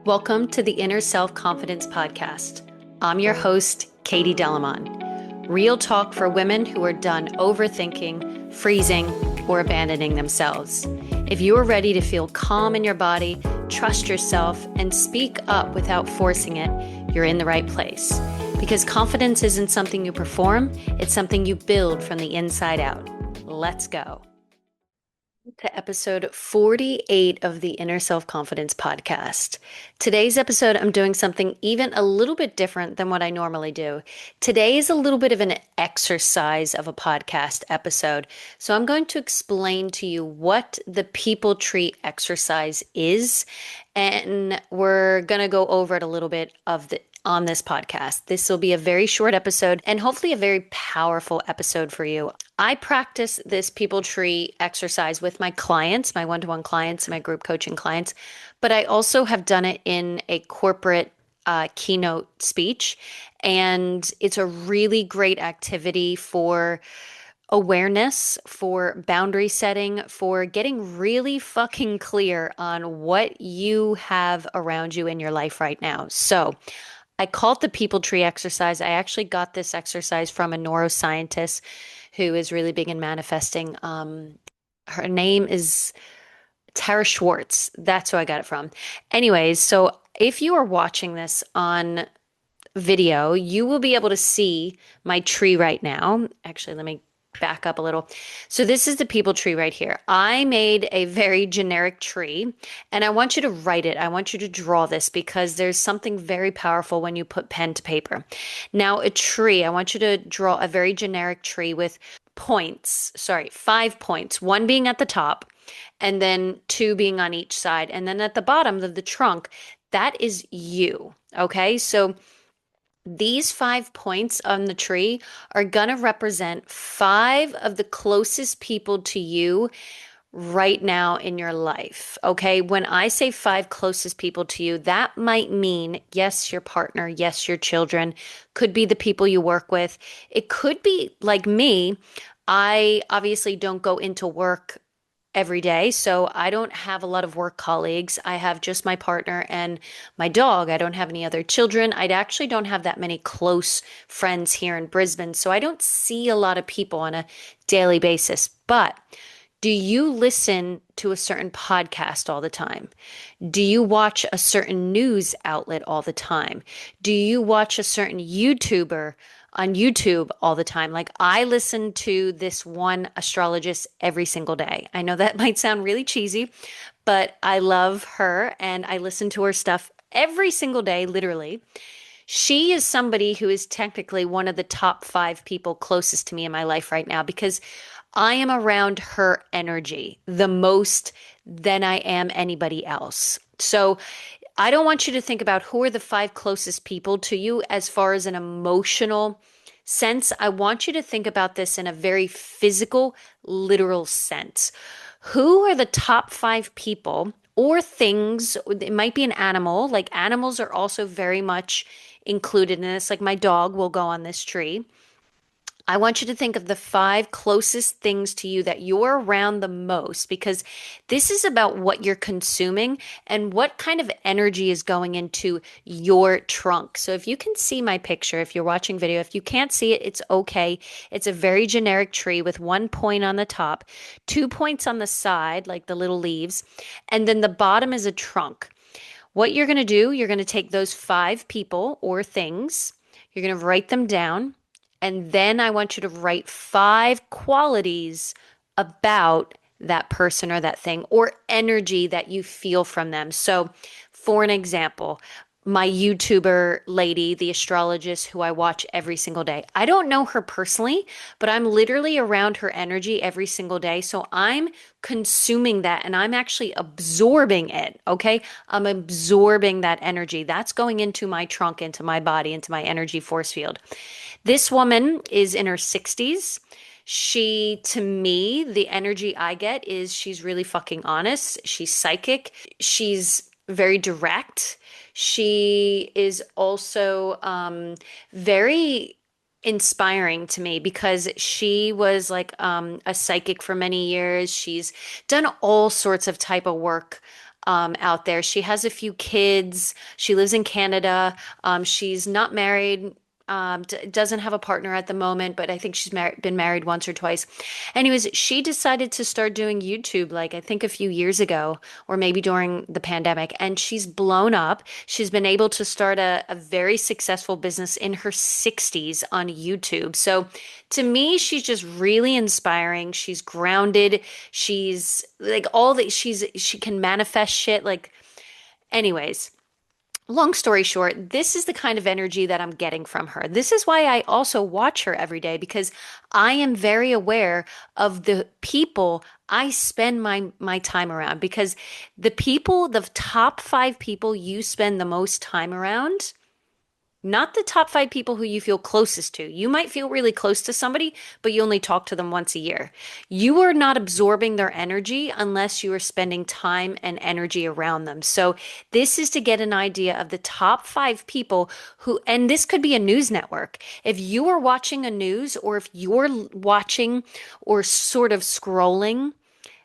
Welcome to the Inner Self Confidence Podcast. I'm your host, Katie Delamont. Real talk for women who are done overthinking, freezing, or abandoning themselves. If you are ready to feel calm in your body, trust yourself, and speak up without forcing it, you're in the right place. Because confidence isn't something you perform, it's something you build from the inside out. Let's go. To episode 48 of the Inner Self Confidence Podcast. Today's episode, I'm doing something even a little bit different than what I normally do. Today is a little bit of an exercise of a podcast episode. So I'm going to explain to you what the people tree exercise is, and we're going to go over it a little bit on this podcast. This will be a very short episode and hopefully a very powerful episode for you. I practice this people tree exercise with my clients, my one-to-one clients, my group coaching clients, but I also have done it in a corporate keynote speech. And it's a really great activity for awareness, for boundary setting, for getting really fucking clear on what you have around you in your life right now. So I call it the people tree exercise. I actually got this exercise from a neuroscientist who is really big in manifesting. Her name is Tara Schwartz. That's who I got it from. Anyways, so if you are watching this on video, you will be able to see my tree right now. Actually, let me back up a little. So this is the people tree right here. I made a very generic tree and I want you to write it. I want you to draw this because there's something very powerful when you put pen to paper. Now, a tree, I want you to draw a very generic tree with points, 5 points, one being at the top and then two being on each side. And then at the bottom of the trunk, that is you. Okay. So these 5 points on the tree are going to represent 5 of the closest people to you right now in your life. Okay. When I say 5 closest people to you, that might mean, yes, your partner, yes, your children, could be the people you work with. It could be like me. I obviously don't go into work every day. So I don't have a lot of work colleagues. I have just my partner and my dog. I don't have any other children. I actually don't have that many close friends here in Brisbane. So I don't see a lot of people on a daily basis. But do you listen to a certain podcast all the time? Do you watch a certain news outlet all the time? Do you watch a certain YouTuber on YouTube all the time? Like I listen to this one astrologist every single day. I know that might sound really cheesy, but I love her and I listen to her stuff every single day, literally. She is somebody who is technically one of the top 5 people closest to me in my life right now because I am around her energy the most than I am anybody else. So I don't want you to think about who are the 5 closest people to you as far as an emotional sense. I want you to think about this in a very physical, literal sense. Who are the top 5 people or things? It might be an animal. Like animals are also very much included in this. Like my dog will go on this tree. I want you to think of the 5 closest things to you that you're around the most because this is about what you're consuming and what kind of energy is going into your trunk. So if you can see my picture, if you're watching video, if you can't see it, it's okay. It's a very generic tree with 1 point on the top, 2 points on the side, like the little leaves, and then the bottom is a trunk. What you're going to do, you're going to take those 5 people or things, you're going to write them down. And then I want you to write 5 qualities about that person or that thing or energy that you feel from them. So, for an example, my YouTuber lady, the astrologist who I watch every single day. I don't know her personally, but I'm literally around her energy every single day. So I'm consuming that and I'm actually absorbing it. Okay. I'm absorbing that energy. That's going into my trunk, into my body, into my energy force field. This woman is in her 60s. She, to me, the energy I get is she's really fucking honest. She's psychic. She's very direct. She is also very inspiring to me because she was like a psychic for many years. She's done all sorts of type of work out there. She has a few kids. She lives in Canada. She's not married. Doesn't have a partner at the moment, but I think she's been married once or twice. Anyways, she decided to start doing YouTube, like I think a few years ago, or maybe during the pandemic, and she's blown up. She's been able to start a very successful business in her 60s on YouTube. So to me, she's just really inspiring. She's grounded. She's like all that she can manifest shit. Like, anyways, long story short, this is the kind of energy that I'm getting from her. This is why I also watch her every day because I am very aware of the people I spend my time around because the top 5 people you spend the most time around, not the top 5 people who you feel closest to. You might feel really close to somebody, but you only talk to them once a year. You are not absorbing their energy unless you are spending time and energy around them. So, this is to get an idea of the top 5 people who, and this could be a news network. If you are watching a news or if you're watching or sort of scrolling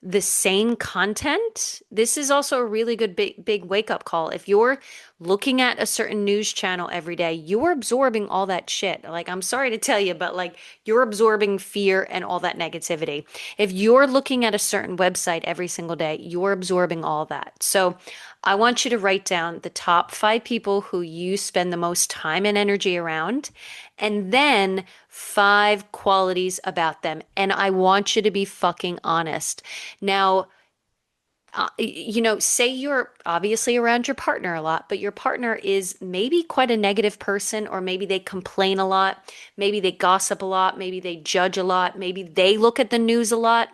the same content, this is also a really good big wake up call. If you're looking at a certain news channel every day, you're absorbing all that shit. Like, I'm sorry to tell you, but like you're absorbing fear and all that negativity. If you're looking at a certain website every single day, you're absorbing all that. So I want you to write down the top 5 people who you spend the most time and energy around, and then 5 qualities about them. And I want you to be fucking honest. Now, say you're obviously around your partner a lot, but your partner is maybe quite a negative person, or maybe they complain a lot, maybe they gossip a lot, maybe they judge a lot, maybe they look at the news a lot.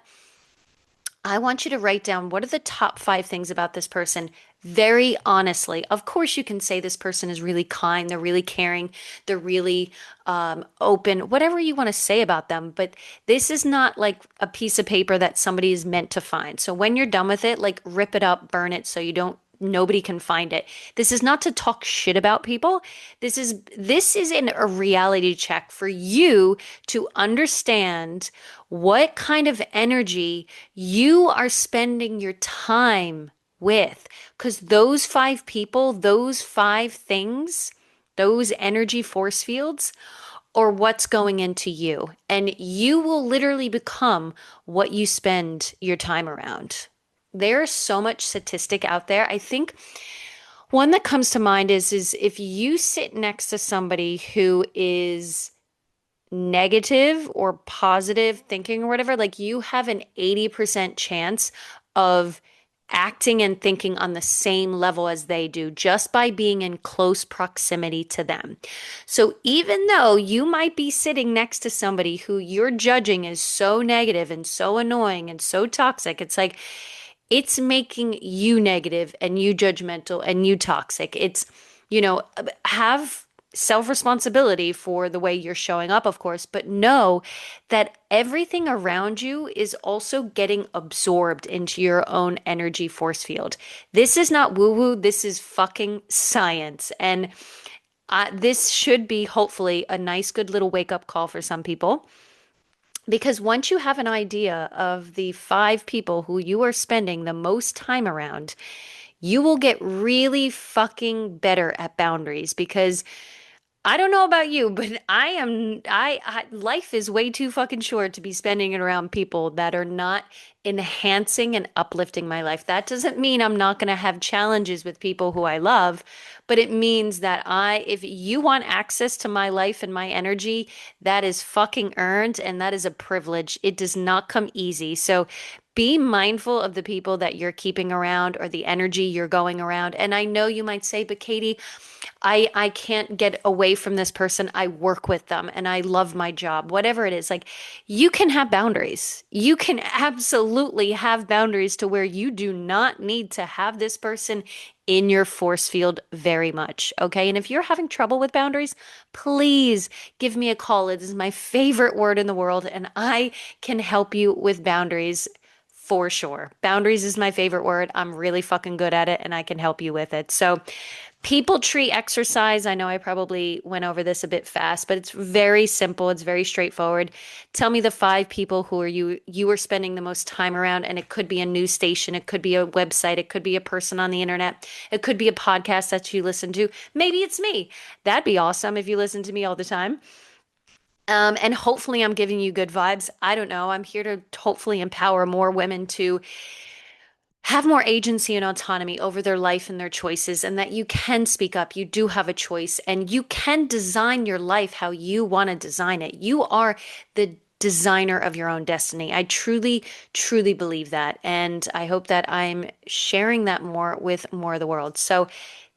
I want you to write down what are the top 5 things about this person very honestly. Of course, you can say this person is really kind, they're really caring, they're really open, whatever you want to say about them. But this is not like a piece of paper that somebody is meant to find. So when you're done with it, like rip it up, burn it so you don't nobody can find it. This is not to talk shit about people. This is a reality check for you to understand what kind of energy you are spending your time with. Because those 5 people, those 5 things, those energy force fields are what's going into you. And you will literally become what you spend your time around. There's so much statistic out there. I think one that comes to mind is if you sit next to somebody who is negative or positive thinking or whatever, like you have an 80% chance of acting and thinking on the same level as they do just by being in close proximity to them. So even though you might be sitting next to somebody who you're judging is so negative and so annoying and so toxic, it's like it's making you negative and you judgmental and you toxic. Have self responsibility for the way you're showing up, of course, but know that everything around you is also getting absorbed into your own energy force field. This is not woo woo, this is fucking science. And this should be hopefully a nice, good little wake up call for some people. Because once you have an idea of the 5 people who you are spending the most time around, you will get really fucking better at boundaries because I don't know about you, but life is way too fucking short to be spending it around people that are not enhancing and uplifting my life. That doesn't mean I'm not going to have challenges with people who I love, but it means that if you want access to my life and my energy, that is fucking earned and that is a privilege. It does not come easy. So be mindful of the people that you're keeping around or the energy you're going around. And I know you might say, but Katie, I can't get away from this person. I work with them and I love my job. Whatever it is, like you can have boundaries. You can absolutely have boundaries to where you do not need to have this person in your force field very much. Okay. And if you're having trouble with boundaries, please give me a call. It is my favorite word in the world, and I can help you with boundaries. For sure. Boundaries is my favorite word. I'm really fucking good at it and I can help you with it. So People tree exercise. I know I probably went over this a bit fast, but it's very simple. It's very straightforward. Tell me the five people who are you are spending the most time around, and it could be a news station, it could be a website, it could be a person on the internet, it could be a podcast that you listen to. Maybe it's me. That'd be awesome if you listen to me all the time. And hopefully I'm giving you good vibes. I don't know. I'm here to hopefully empower more women to have more agency and autonomy over their life and their choices, and that you can speak up. You do have a choice, and you can design your life how you want to design it. You are the designer of your own destiny. I truly, truly believe that. And I hope that I'm sharing that more with more of the world. So,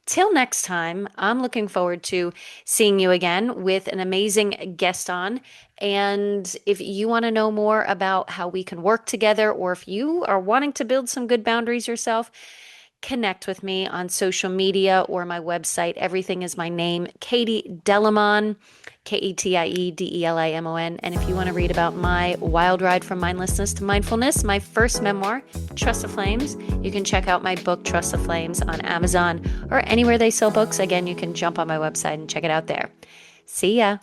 till next time, I'm looking forward to seeing you again with an amazing guest on. And if you want to know more about how we can work together, or if you are wanting to build some good boundaries yourself, connect with me on social media or my website. Everything is my name, Katie Delamon, KetieDelamon. And if you want to read about my wild ride from mindlessness to mindfulness, my first memoir, Trust the Flames, you can check out my book, Trust the Flames, on Amazon or anywhere they sell books. Again, you can jump on my website and check it out there. See ya.